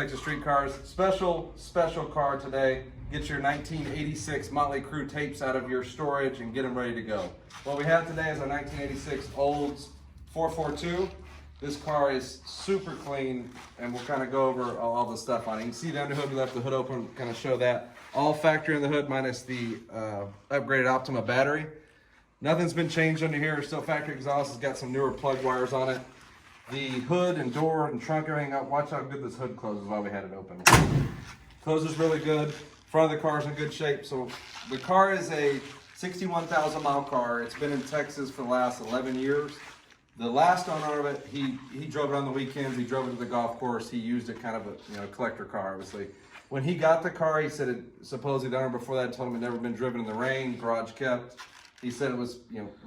Texas Street Cars. Special car today. Get your 1986 Motley Crue tapes out of your storage and get them ready to go. What we have today is a 1986 Olds 442. This car is super clean, and we'll kind of go over all the stuff on it. You can see the underhood, we left the hood open, kind of show that. All factory in the hood minus the upgraded Optima battery. Nothing's been changed under here, still factory exhaust. It's got some newer plug wires on it. The hood and door and trunk, everything up. Watch how good this hood closes while we had it open. Closes really good. Front of the car is in good shape. So the car is a 61,000 mile car. It's been in Texas for the last 11 years. The last owner of it, he drove it on the weekends. He drove it to the golf course. He used it kind of a collector car, obviously. When he got the car, he said it supposedly the owner before that told him it never been driven in the rain, garage kept. He said it was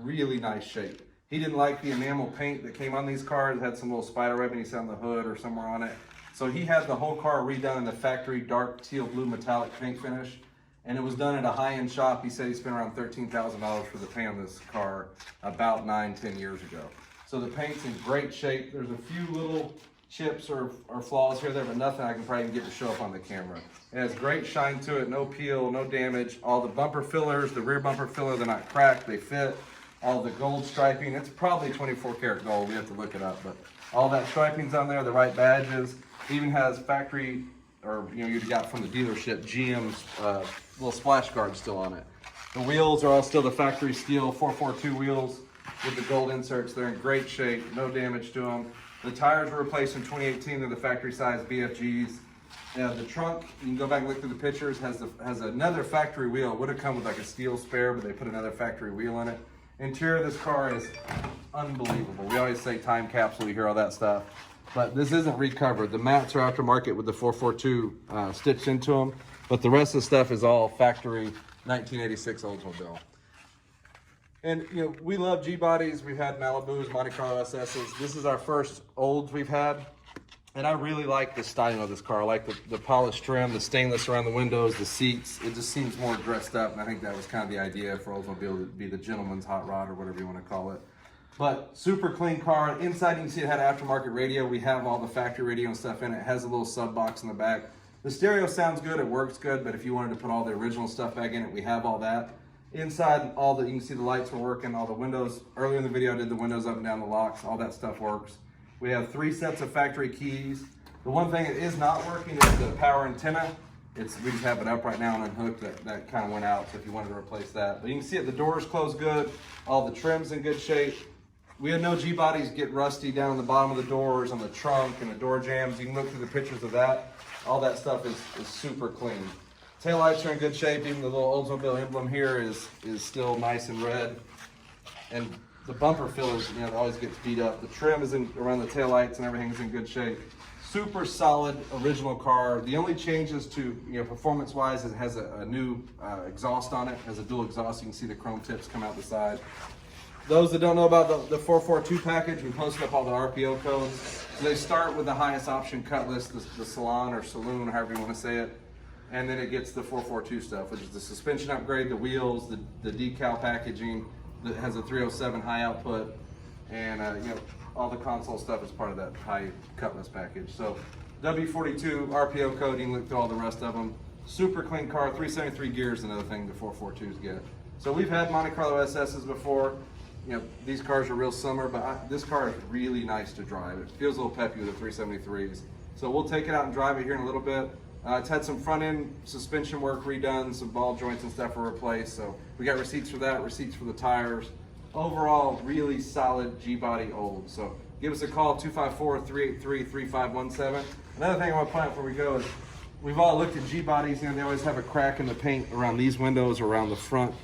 really nice shape. He didn't like the enamel paint that came on these cars. It had some little spider web, and he said on the hood or somewhere on it. So he had the whole car redone in the factory dark teal blue metallic paint finish, and it was done at a high-end shop. He said he spent around $13,000 for the paint on this car about 9-10 years ago. So the paint's in great shape. There's a few little chips or flaws here or there, but nothing I can probably get to show up on the camera. It has great shine to it, no peel, no damage. All the bumper fillers, the rear bumper filler, they're not cracked, they fit. All the gold striping, it's probably 24 karat gold, we have to look it up, but all that striping's on there, the right badges. It even has factory, or you got from the dealership, GM's little splash guard still on it. The wheels are all still the factory steel 442 wheels with the gold inserts. They're in great shape, no damage to them. The tires were replaced in 2018. They're the factory size BFGs. The trunk, you can go back and look through the pictures, has another factory wheel. It would have come with like a steel spare, but they put another factory wheel in it. Interior of this car is unbelievable. We always say time capsule, you hear all that stuff, but this isn't recovered. The mats are aftermarket with the 442 stitched into them, but the rest of the stuff is all factory 1986 Oldsmobile. And we love G-bodies. We've had Malibus, Monte Carlo SSs. This is our first Olds we've had. And I really like the styling of this car. I like the polished trim, the stainless around the windows, the seats. It just seems more dressed up, and I think that was kind of the idea for Oldsmobile to be the gentleman's hot rod or whatever you want to call it. But super clean car. Inside you can see it had aftermarket radio. We have all the factory radio and stuff in it. It has a little sub box in the back. The stereo sounds good, it works good, but if you wanted to put all the original stuff back in it, we have all that. Inside, you can see the lights were working, all the windows. Earlier in the video, I did the windows up and down, the locks, all that stuff works. We have 3 sets of factory keys. The one thing that is not working is the power antenna. We just have it up right now and unhooked. That kind of went out, so if you wanted to replace that. But you can see it, the doors close good, all the trim's in good shape. We had no G-bodies get rusty down on the bottom of the doors, on the trunk, and the door jambs. You can look through the pictures of that. All that stuff is super clean. Taillights are in good shape. Even the little Oldsmobile emblem here is still nice and red. And the bumper fillers, it always gets beat up. The trim is around the taillights and everything's in good shape. Super solid original car. The only changes to performance-wise is it has a new exhaust on it. It has a dual exhaust. You can see the chrome tips come out the side. Those that don't know about the 442 package, we posted up all the RPO codes. So they start with the highest option Cutlass, the Salon or Saloon, however you want to say it. And then it gets the 442 stuff, which is the suspension upgrade, the wheels, the decal packaging that has a 307 high output, and all the console stuff is part of that high Cutlass package. So W42 RPO code, you can look through all the rest of them. Super clean car, 373 gears, another thing the 442s get. So we've had Monte Carlo SSs before. These cars are real summer, but this car is really nice to drive. It feels a little peppy with the 373s. So we'll take it out and drive it here in a little bit. It's had some front end suspension work redone, some ball joints and stuff were replaced. So we got receipts for that, receipts for the tires. Overall, really solid G-body Old. So give us a call, 254-383-3517. Another thing I want to point out before we go is we've all looked at G-bodies, they always have a crack in the paint around these windows, around the front,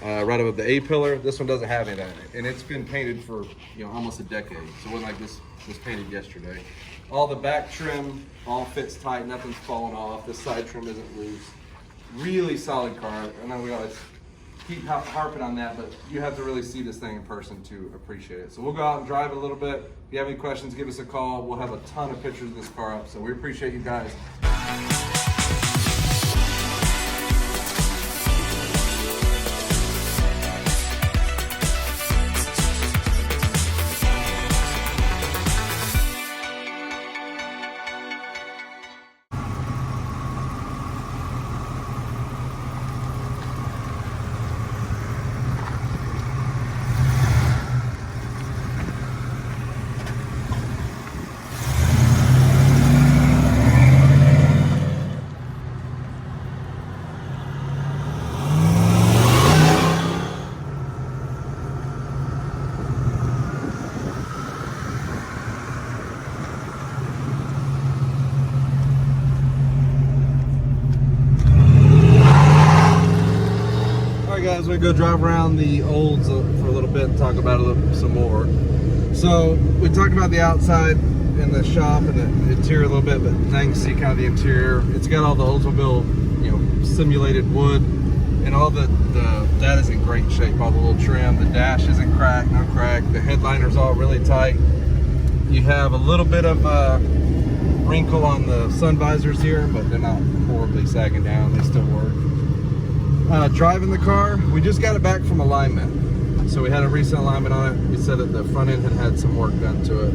right above the A-pillar. This one doesn't have any of that, and it's been painted for almost a decade. So it wasn't like this was painted yesterday. All the back trim all fits tight, nothing's falling off. The side trim isn't loose. Really solid car. I know we always keep harping on that, but you have to really see this thing in person to appreciate it. So we'll go out and drive it a little bit. If you have any questions, give us a call. We'll have a ton of pictures of this car up. So we appreciate you guys. go drive around the Olds for a little bit and talk about it some more. So we talked about the outside in the shop and the interior a little bit, but now you can see kind of the interior. It's got all the Oldsmobile, simulated wood, and all that is in great shape. All the little trim, the dash isn't cracked, no crack. The headliner's all really tight. You have a little bit of wrinkle on the sun visors here, but they're not horribly sagging down. They still work. Driving the car, we just got it back from alignment. So we had a recent alignment on it. We said that the front end had some work done to it.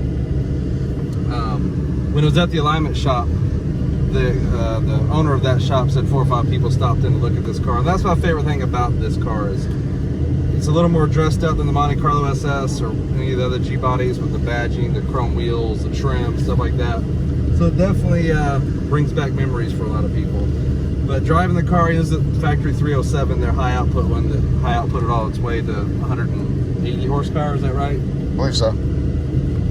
When it was at the alignment shop, the owner of that shop said 4 or 5 people stopped in to look at this car. And that's my favorite thing about this car is it's a little more dressed up than the Monte Carlo SS or any of the other G bodies with the badging, the chrome wheels, the trim, stuff like that. So it definitely brings back memories for a lot of people. But driving the car is a factory 307, their high output one that high outputted all its way to 180 horsepower. Is that right? I believe so.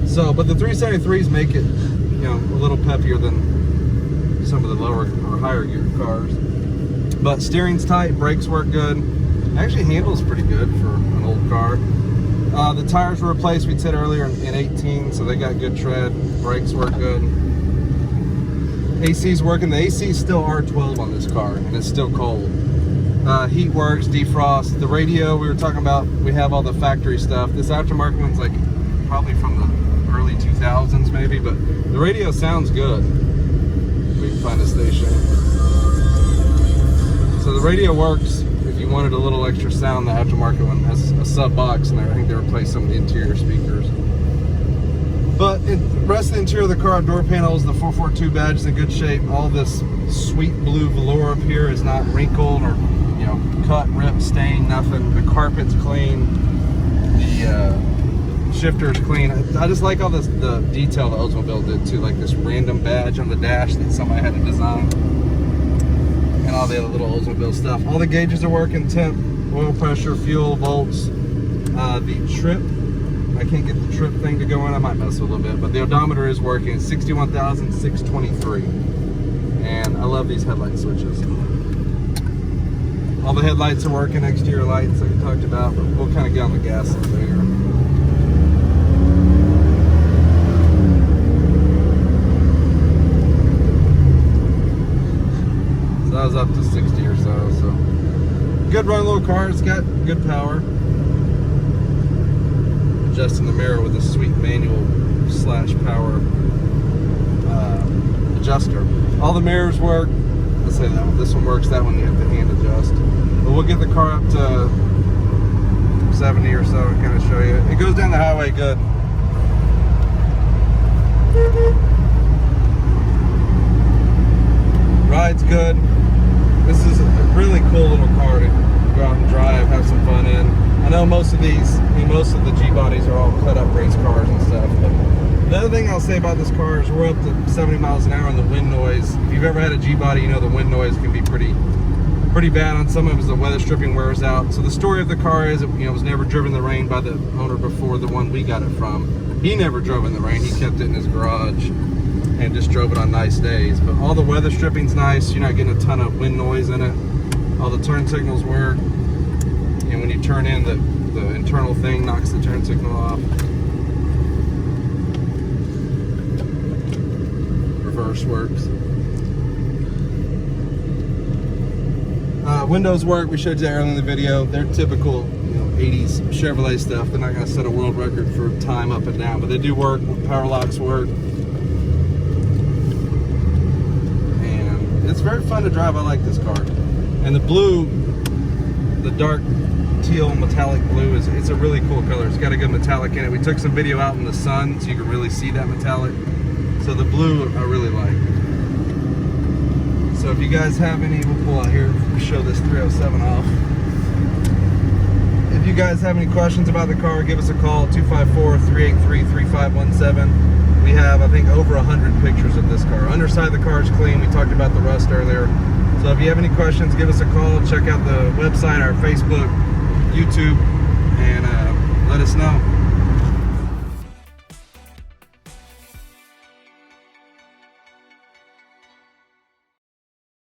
So, but the 373s make it, a little peppier than some of the lower or higher gear cars. But steering's tight, brakes work good. Actually handles pretty good for an old car. The tires were replaced, we said earlier, in 18, so they got good tread. Brakes work good. AC's working. The AC is still R12 on this car, and it's still cold. Heat works, defrost. The radio we were talking about, we have all the factory stuff. This aftermarket one's like probably from the early 2000s maybe, but the radio sounds good. We can find a station. So the radio works. If you wanted a little extra sound, the aftermarket one has a sub box, and I think they replaced some of the interior speakers. But the rest of the interior of the car, door panels, the 442 badge is in good shape. All this sweet blue velour up here is not wrinkled or cut, ripped, stained, nothing. The carpet's clean. The shifter's clean. I just like all the detail that Oldsmobile did too, like this random badge on the dash that somebody had to design, and all the other little Oldsmobile stuff. All the gauges are working: temp, oil pressure, fuel, volts. The trip, I can't get the trip thing to go in. I might mess with a little bit, but the odometer is working. 61,623, and I love these headlight switches. All the headlights are working, exterior lights like we talked about, but we'll kind of get on the gas a little bit here. So I was up to 60 or so. Good run little car. It's got good power. Adjusting the mirror with a sweet manual / power adjuster. All the mirrors work. Let's say that one. This one works. That one you have to hand adjust. But we'll get the car up to 70 or so and kind of show you. It goes down the highway good. Ride's good. This is a really cool little car to go out and drive, have some fun in. I know most of these, most of the G bodies are all cut up race cars and stuff. But the other thing I'll say about this car is we're up to 70 miles an hour and the wind noise. If you've ever had a G body, the wind noise can be pretty bad on some of it as the weather stripping wears out. So the story of the car is, it was never driven in the rain by the owner before the one we got it from. He never drove in the rain. He kept it in his garage and just drove it on nice days. But all the weather stripping's nice. You're not getting a ton of wind noise in it. All the turn signals work. And when you turn in, the internal thing knocks the turn signal off. Reverse works. Windows work. We showed you that earlier in the video. They're typical 80s Chevrolet stuff. They're not going to set a world record for time up and down, but they do work. Power locks work. And it's very fun to drive. I like this car. And the blue, the dark teal metallic blue, it's a really cool color. It's got a good metallic in it. We took some video out in the sun so you can really see that metallic. So the blue I really like. So if you guys have any, we'll pull out here to show this 307 off. If you guys have any questions about the car, give us a call, 254-383-3517. We have, I think, over 100 pictures of this car. Underside of the car is clean. We talked about the rust earlier. So if you have any questions, give us a call. Check out the website, our Facebook, YouTube, and let us know.